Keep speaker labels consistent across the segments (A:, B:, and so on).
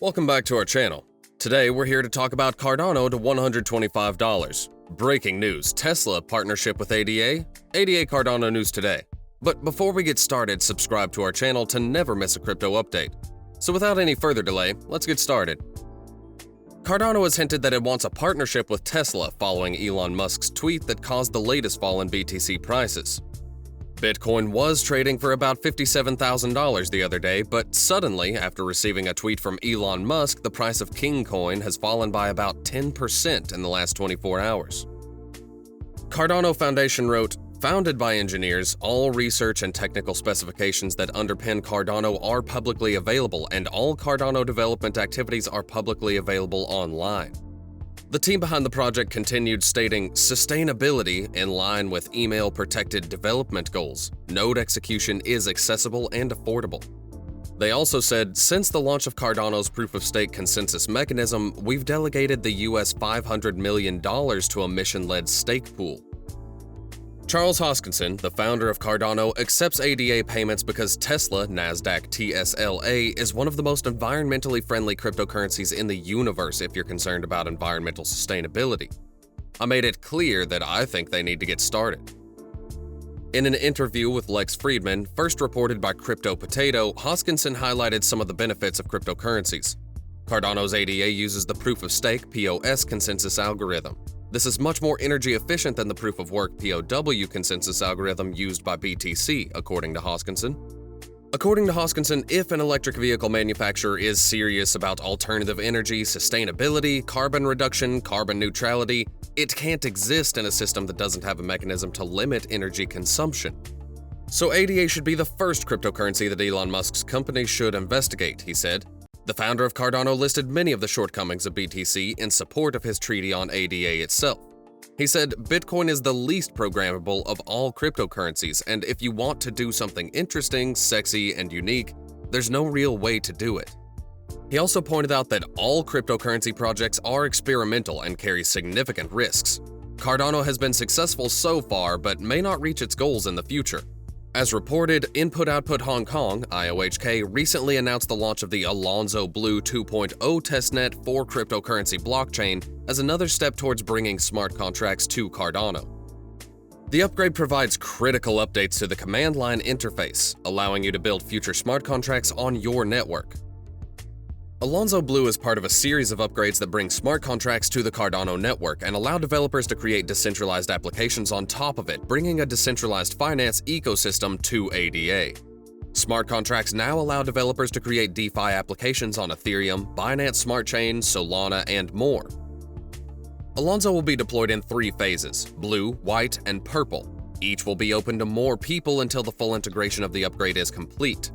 A: Welcome back to our channel. Today we're here to talk about Cardano to $125. Breaking news, Tesla partnership with ADA? ADA Cardano news today. But before we get started, subscribe to our channel to never miss a crypto update. So without any further delay, let's get started. Cardano has hinted that it wants a partnership with Tesla following Elon Musk's tweet that caused the latest fall in BTC prices. Bitcoin was trading for about $57,000 the other day, but suddenly, after receiving a tweet from Elon Musk, the price of King Coin has fallen by about 10% in the last 24 hours. Cardano Foundation wrote, "Founded by engineers, all research and technical specifications that underpin Cardano are publicly available, and all Cardano development activities are publicly available online." The team behind the project continued stating, "Sustainability in line with email-protected development goals. Node execution is accessible and affordable." They also said, "Since the launch of Cardano's proof-of-stake consensus mechanism, we've delegated the US $500 million to a mission-led stake pool." Charles Hoskinson, the founder of Cardano, accepts ADA payments because Tesla, Nasdaq TSLA, is one of the most environmentally friendly cryptocurrencies in the universe if you're concerned about environmental sustainability. "I made it clear that I think they need to get started." In an interview with Lex Friedman, first reported by Crypto Potato, Hoskinson highlighted some of the benefits of cryptocurrencies. Cardano's ADA uses the proof-of-stake (POS) consensus algorithm. This is much more energy efficient than the proof-of-work (POW) consensus algorithm used by BTC, according to Hoskinson. According to Hoskinson, if an electric vehicle manufacturer is serious about alternative energy, sustainability, carbon reduction, carbon neutrality, it can't exist in a system that doesn't have a mechanism to limit energy consumption. So ADA should be the first cryptocurrency that Elon Musk's company should investigate, he said. The founder of Cardano listed many of the shortcomings of BTC in support of his treaty on ADA itself. He said, "Bitcoin is the least programmable of all cryptocurrencies, and if you want to do something interesting, sexy, and unique, there's no real way to do it." He also pointed out that all cryptocurrency projects are experimental and carry significant risks. Cardano has been successful so far, but may not reach its goals in the future. As reported, Input Output Hong Kong, IOHK, recently announced the launch of the Alonzo Blue 2.0 testnet for cryptocurrency blockchain as another step towards bringing smart contracts to Cardano. The upgrade provides critical updates to the command line interface, allowing you to build future smart contracts on your network. Alonzo Blue is part of a series of upgrades that bring smart contracts to the Cardano network and allow developers to create decentralized applications on top of it, bringing a decentralized finance ecosystem to ADA. Smart contracts now allow developers to create DeFi applications on Ethereum, Binance Smart Chain, Solana, and more. Alonzo will be deployed in 3 phases: blue, white, and purple. Each will be open to more people until the full integration of the upgrade is complete.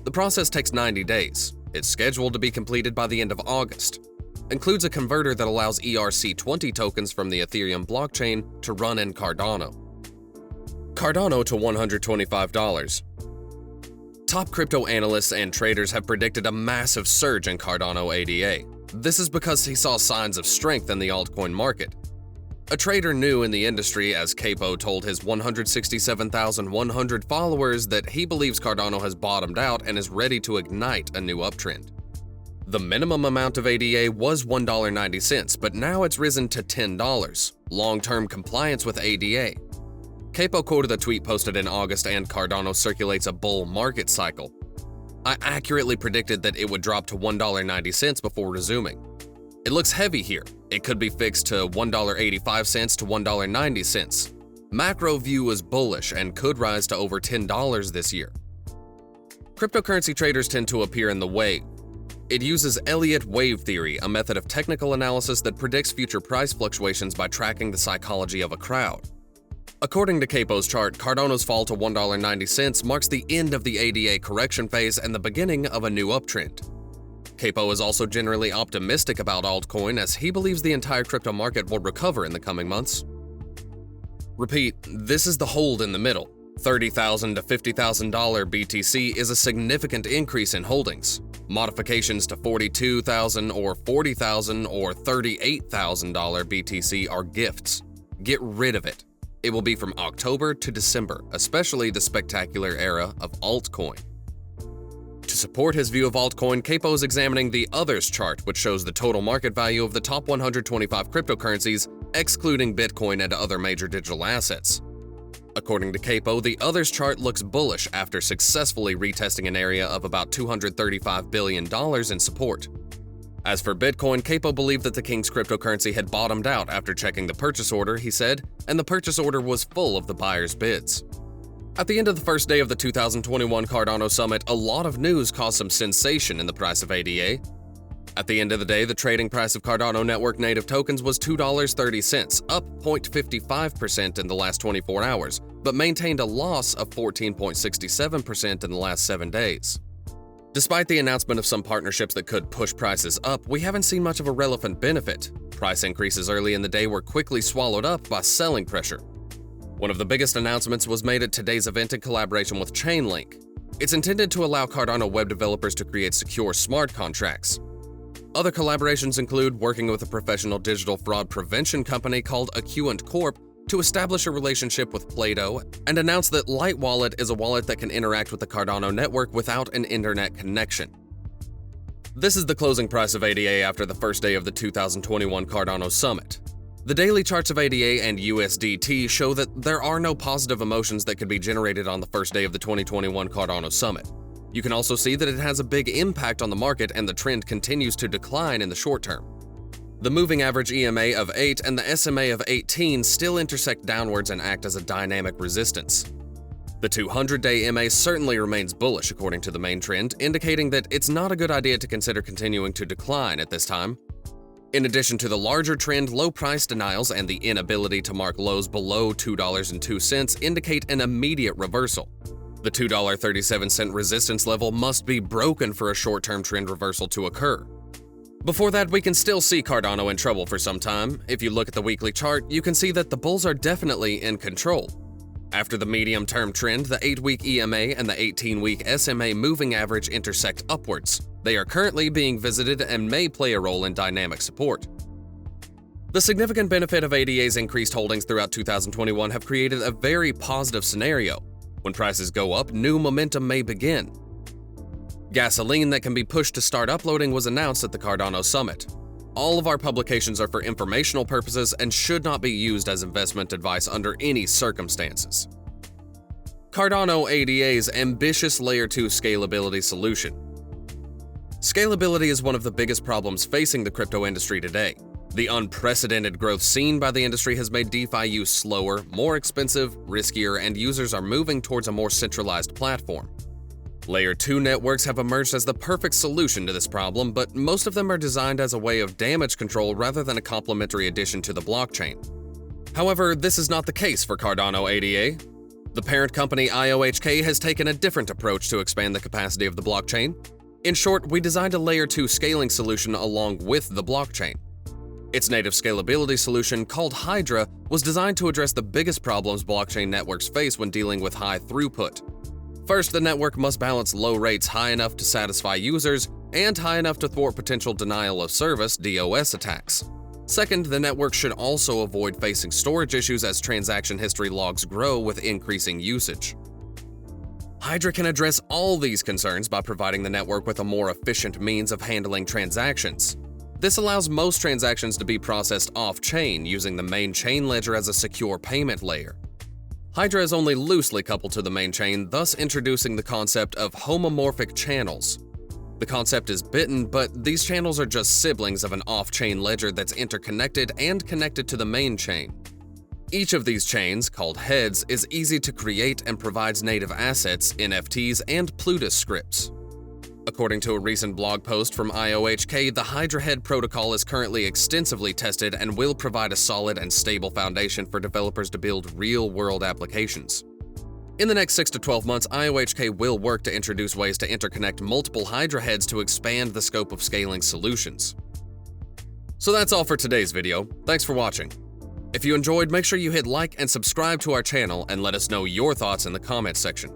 A: The process takes 90 days. It's scheduled to be completed by the end of August. Includes a converter that allows ERC20 tokens from the Ethereum blockchain to run in Cardano. Cardano to $125. Top crypto analysts and traders have predicted a massive surge in Cardano ADA. This is because he saw signs of strength in the altcoin market. A trader new in the industry, as Capo told his 167,100 followers, that he believes Cardano has bottomed out and is ready to ignite a new uptrend. The minimum amount of ADA was $1.90, but now it's risen to $10. Long-term compliance with ADA. Capo quoted a tweet posted in August, and Cardano circulates a bull market cycle. "I accurately predicted that it would drop to $1.90 before resuming. It looks heavy here. It could be fixed to $1.85 to $1.90. Macro view is bullish and could rise to over $10 this year." Cryptocurrency traders tend to appear in the wave. It uses Elliott wave theory, a method of technical analysis that predicts future price fluctuations by tracking the psychology of a crowd. According to Capo's chart, Cardano's fall to $1.90 marks the end of the ADA correction phase and the beginning of a new uptrend. Capo is also generally optimistic about altcoin, as he believes the entire crypto market will recover in the coming months. Repeat, this is the hold in the middle. $30,000 to $50,000 BTC is a significant increase in holdings. Modifications to $42,000 or $40,000 or $38,000 BTC are gifts. Get rid of it. It will be from October to December, especially the spectacular era of altcoin. To support his view of altcoin, Capo is examining the Others chart, which shows the total market value of the top 125 cryptocurrencies, excluding Bitcoin and other major digital assets. According to Capo, the Others chart looks bullish after successfully retesting an area of about $235 billion in support. As for Bitcoin, Capo believed that the King's cryptocurrency had bottomed out after checking the purchase order, he said, and the purchase order was full of the buyer's bids. At the end of the first day of the 2021 Cardano Summit, a lot of news caused some sensation in the price of ADA. At the end of the day, the trading price of Cardano Network native tokens was $2.30, up 0.55% in the last 24 hours, but maintained a loss of 14.67% in the last 7 days. Despite the announcement of some partnerships that could push prices up, we haven't seen much of a relevant benefit. Price increases early in the day were quickly swallowed up by selling pressure. One of the biggest announcements was made at today's event in collaboration with Chainlink. It's intended to allow Cardano web developers to create secure smart contracts. Other collaborations include working with a professional digital fraud prevention company called Account Corp to establish a relationship with Plato and announce that Light Wallet is a wallet that can interact with the Cardano network without an internet connection. This is the closing price of ADA after the first day of the 2021 Cardano Summit. The daily charts of ADA and USDT show that there are no positive emotions that could be generated on the first day of the 2021 Cardano Summit. You can also see that it has a big impact on the market and the trend continues to decline in the short term. The moving average EMA of 8 and the SMA of 18 still intersect downwards and act as a dynamic resistance. The 200-day MA certainly remains bullish according to the main trend, indicating that it's not a good idea to consider continuing to decline at this time. In addition to the larger trend, low price denials and the inability to mark lows below $2.02 indicate an immediate reversal. The $2.37 resistance level must be broken for a short-term trend reversal to occur. Before that, we can still see Cardano in trouble for some time. If you look at the weekly chart, you can see that the bulls are definitely in control. After the medium-term trend, the 8-week EMA and the 18-week SMA moving average intersect upwards. They are currently being visited and may play a role in dynamic support. The significant benefit of ADA's increased holdings throughout 2021 have created a very positive scenario. When prices go up, new momentum may begin. Gasoline that can be pushed to start uploading was announced at the Cardano Summit. All of our publications are for informational purposes and should not be used as investment advice under any circumstances. Cardano ADA's ambitious Layer 2 scalability solution. Scalability is one of the biggest problems facing the crypto industry today. The unprecedented growth seen by the industry has made DeFi use slower, more expensive, riskier, and users are moving towards a more centralized platform. Layer 2 networks have emerged as the perfect solution to this problem, but most of them are designed as a way of damage control rather than a complementary addition to the blockchain. However, this is not the case for Cardano ADA. The parent company IOHK has taken a different approach to expand the capacity of the blockchain. In short, we designed a Layer 2 scaling solution along with the blockchain. Its native scalability solution, called Hydra, was designed to address the biggest problems blockchain networks face when dealing with high throughput. First, the network must balance low rates high enough to satisfy users and high enough to thwart potential denial of service (DOS) attacks. Second, the network should also avoid facing storage issues as transaction history logs grow with increasing usage. Hydra can address all these concerns by providing the network with a more efficient means of handling transactions. This allows most transactions to be processed off-chain using the main chain ledger as a secure payment layer. Hydra is only loosely coupled to the main chain, thus introducing the concept of homomorphic channels. The concept is bitten, but these channels are just siblings of an off-chain ledger that's interconnected and connected to the main chain. Each of these chains, called heads, is easy to create and provides native assets, NFTs, and Plutus scripts. According to a recent blog post from IOHK, the Hydra Head protocol is currently extensively tested and will provide a solid and stable foundation for developers to build real-world applications. In the next 6 to 12 months, IOHK will work to introduce ways to interconnect multiple Hydra heads to expand the scope of scaling solutions. So that's all for today's video. Thanks for watching. If you enjoyed, make sure you hit like and subscribe to our channel and let us know your thoughts in the comments section.